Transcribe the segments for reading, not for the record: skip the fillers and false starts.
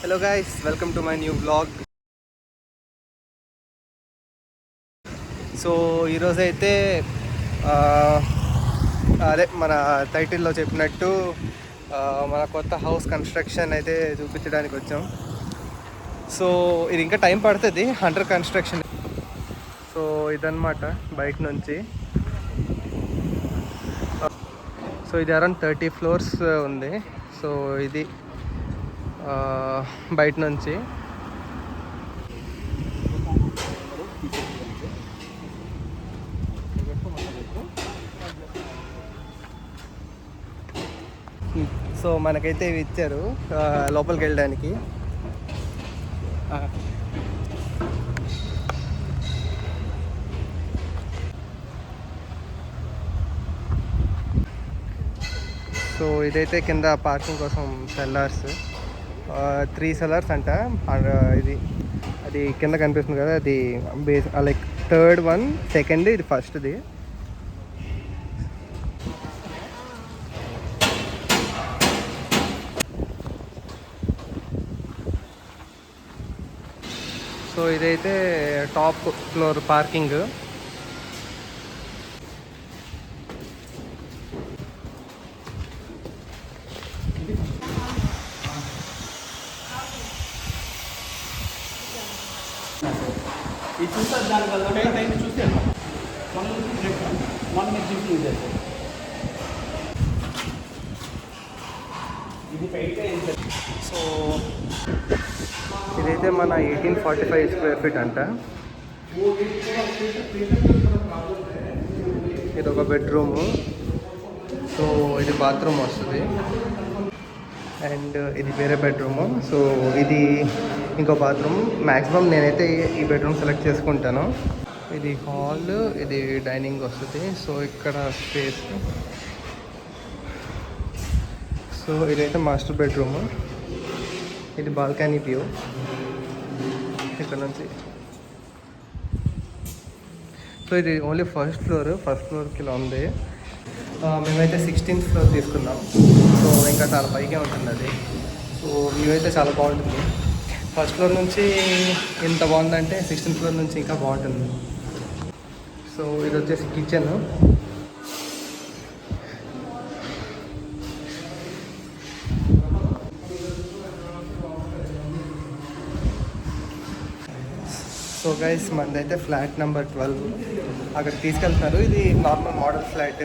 Hello guys, welcome to my new blog. So ఈరోజైతే అదే మన టైటిల్లో చెప్పినట్టు మన కొత్త హౌస్ కన్స్ట్రక్షన్ అయితే చూపించడానికి వచ్చాం. సో ఇది ఇంకా టైం పడుతుంది, అండర్ కన్స్ట్రక్షన్. సో ఇదన్నమాట బయట నుంచి. సో ఇది అరౌండ్ 30 ఫ్లోర్స్ ఉంది. సో ఇది బయట నుంచి. సో మనకైతే ఇవి ఇచ్చారు లోపలికి వెళ్ళడానికి. సో ఇదైతే కింద పార్కింగ్ కోసం సెల్లార్స్, 3 సెల్లార్స్ అంట. ఇది అది కింద కనిపిస్తుంది కదా, అది లైక్ థర్డ్ వన్, సెకండ్, ఇది ఫస్ట్ది. సో ఇదైతే టాప్ ఫ్లోర్ పార్కింగ్. చూసారు దానివల్ల చూస్తే సో ఇదైతే మన 1845 స్క్వేర్ ఫీట్ అంట. ఇది ఒక బెడ్రూము. సో ఇది బాత్రూమ్ వస్తుంది, అండ్ ఇది వేరే బెడ్రూము. సో ఇది ఇంకో బాత్రూమ్. మ్యాక్సిమం నేనైతే ఈ బెడ్రూమ్ సెలెక్ట్ చేసుకుంటాను. ఇది హాల్, ఇది డైనింగ్ వస్తుంది. సో ఇక్కడ స్పేస్. సో ఇదైతే మాస్టర్ బెడ్రూమ్. ఇది బాల్కనీ వ్యూ ఇక్కడ నుంచి. సో ఇది ఓన్లీ ఫస్ట్ ఫ్లోర్కి ఇలా ఉంది. మేమైతే 16th ఫ్లోర్ తీసుకున్నాం. సో ఇంకా చాలా పైకే ఉంటుంది అది. సో వ్యూ అయితే చాలా బాగుంటుంది. ఫస్ట్ ఫ్లోర్ నుంచి ఎంత బాగుందంటే 16th ఫ్లోర్ నుంచి ఇంకా బాగుంటుంది. సో ఇది వచ్చేసి కిచెన్. సో గైస్, మనదైతే ఫ్లాట్ నెంబర్ 12 అక్కడ తీసుకెళ్తున్నారు. ఇది నార్మల్ మోడల్ ఫ్లాట్.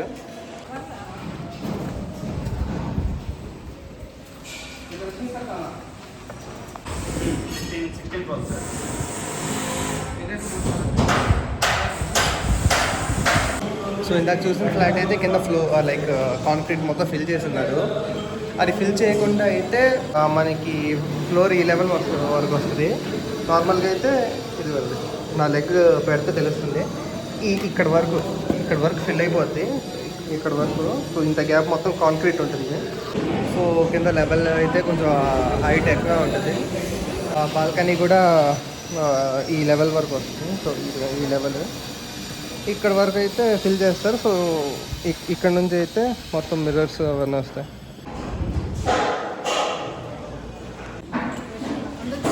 సో ఇందాక చూసిన ఫ్లాట్ అయితే కింద లైక్ కాంక్రీట్ మొత్తం ఫిల్ చేస్తున్నారు. అది ఫిల్ చేయకుండా అయితే మనకి ఫ్లోర్ ఈ లెవెల్ వరకు వస్తుంది. నార్మల్గా అయితే ఇది నా లెగ్ పెడితే తెలుస్తుంది. ఇక్కడ వరకు ఫిల్ అయిపోద్ది, ఇక్కడ వరకు. సో ఇంత గ్యాప్ మొత్తం కాంక్రీట్ ఉంటుంది. సో కింద లెవెల్ అయితే కొంచెం హైట్ ఎక్కువ ఉంటుంది. బాల్కనీ కూడా ఈ లెవెల్ వరకు వస్తుంది. సో ఈ లెవెల్ ఇక్కడ వరకు అయితే ఫిల్ చేస్తారు. సో ఇక్కడ నుంచి అయితే మొత్తం మిర్రర్స్ అవన్నీ వస్తాయి.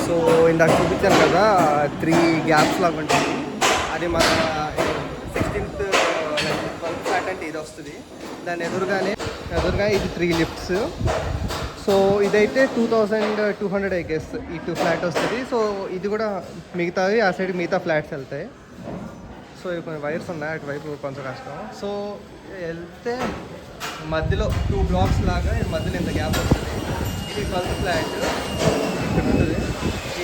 సో ఇందాక చూపించాను కదా, 3 గ్యాప్స్ లాగా ఉంటుంది. అది మన 16th 12th ఫ్లాట్ అంటే ఇది వస్తుంది. దాని ఎదురుగా ఇది 3 లిఫ్ట్స్. సో ఇదైతే 2200 ఐ గెస్ ఈ 2 ఫ్లాట్ వస్తుంది. సో ఇది కూడా మిగతావి ఆ సైడ్ మిగతా ఫ్లాట్స్ వెళ్తాయి. సో ఇవి కొన్ని వైర్స్ ఉన్నాయి, అటువైపు కొంచెం కష్టం. సో వెళ్తే మధ్యలో 2 బ్లాక్స్ లాగా మధ్యలో ఇంత గ్యాప్ వస్తుంది. ఇది 12th ఫ్లాట్ ఇక్కడ ఉంటుంది,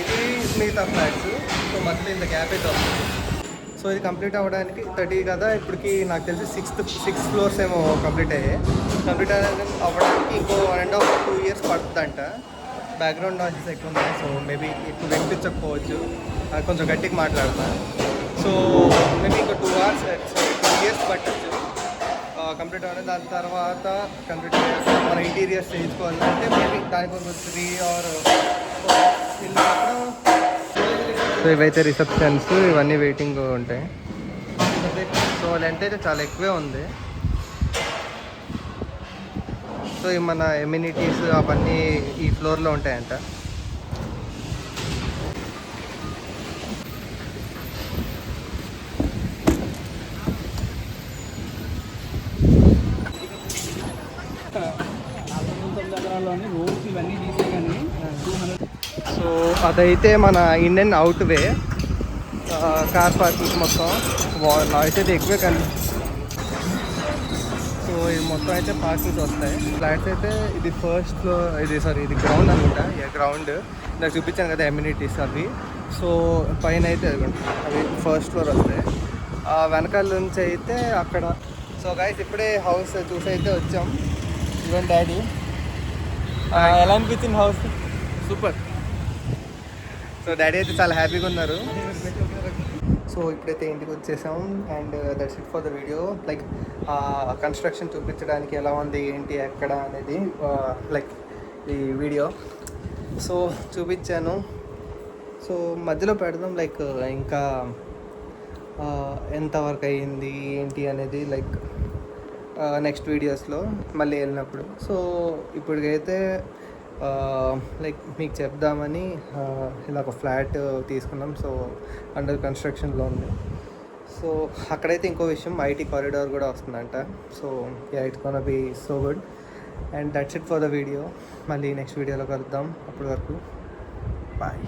ఇది మిగతా ఫ్లాట్స్. సో మధ్యలో ఇంత గ్యాప్ అయితే వస్తుంది. సో ఇది కంప్లీట్ అవ్వడానికి 30 కదా, ఇప్పటికి నాకు తెలిసి 6 ఫ్లోర్స్ ఏమో కంప్లీట్ అయ్యాయి. కంప్లీట్ అవ్వడానికి ఇంకో 1.5-2 years పడుతుందంట. బ్యాక్గ్రౌండ్ నాయిసెస్ ఎక్కువ ఉన్నాయి. సో మేబీ ఇప్పుడు వినిపించకపోవచ్చు, కొంచెం గట్టిగా మాట్లాడతాను. సో మేబీ ఇంకా 2 years పట్టచ్చు కంప్లీట్ అవ్వడం. దాని తర్వాత కంప్లీట్ మన ఇంటీరియర్స్ చేయించుకోవాలంటే మేబీ దానికి ఒక 3 or 4 సో ఇవైతే రిసెప్షన్స్, ఇవన్నీ వెయిటింగ్ ఉంటాయి. సో లెంత్ అయితే చాలా ఎక్కువే ఉంది. సో మన ఎమ్యూనిటీస్ అవన్నీ ఈ ఫ్లోర్లో ఉంటాయంట. ఇవన్నీ తీసే కానీ 200. సో అదైతే మన ఇండియన్ అవుట్ వే కార్ పార్కింగ్ మొత్తం నాయిస్ అయితే ఎక్కువే కానీ. సో ఇది మొత్తం అయితే పార్కింగ్స్ వస్తాయి. ఫ్లాట్స్ అయితే ఇది ఫస్ట్ ఫ్లోర్, ఇది గ్రౌండ్ అనుకుంటా. గ్రౌండ్ నాకు చూపించాను కదా ఎమ్యూనిటీస్ అవి. సో పైన అయితే అవి ఫస్ట్ ఫ్లోర్ వస్తాయి. వెనకాల నుంచి అయితే అక్కడ. సో గైస్ ఇప్పుడే హౌస్ చూసి అయితే వచ్చాం. ఇవన్ డాడీ ఎలా అనిపించింది హౌస్? సూపర్. సో డాడీ అయితే చాలా హ్యాపీగా ఉన్నారు. సో ఇప్పుడైతే ఇంటికి వచ్చేసాం and that's it for the video. Like construction చూపించడానికి ఎలా ఉంది ఏంటి ఎక్కడ అనేది లైక్ ఈ వీడియో సో చూపించాను. సో మధ్యలో పెడదాం లైక్ ఇంకా ఎంతవరకు అయ్యింది ఏంటి అనేది లైక్ నెక్స్ట్ వీడియోస్లో మళ్ళీ వెళ్ళినప్పుడు. సో ఇప్పటికైతే లైక్ మీకు చెప్దామని ఇలా ఒక ఫ్లాట్ తీసుకున్నాం. సో అండర్ కన్స్ట్రక్షన్లో ఉంది. సో అక్కడైతే ఇంకో విషయం, ఐటీ కారిడార్ కూడా వస్తుందంట. So it's gonna be so good. And that's it for the video. మళ్ళీ నెక్స్ట్ వీడియోలో కలుద్దాం. అప్పటి వరకు బాయ్.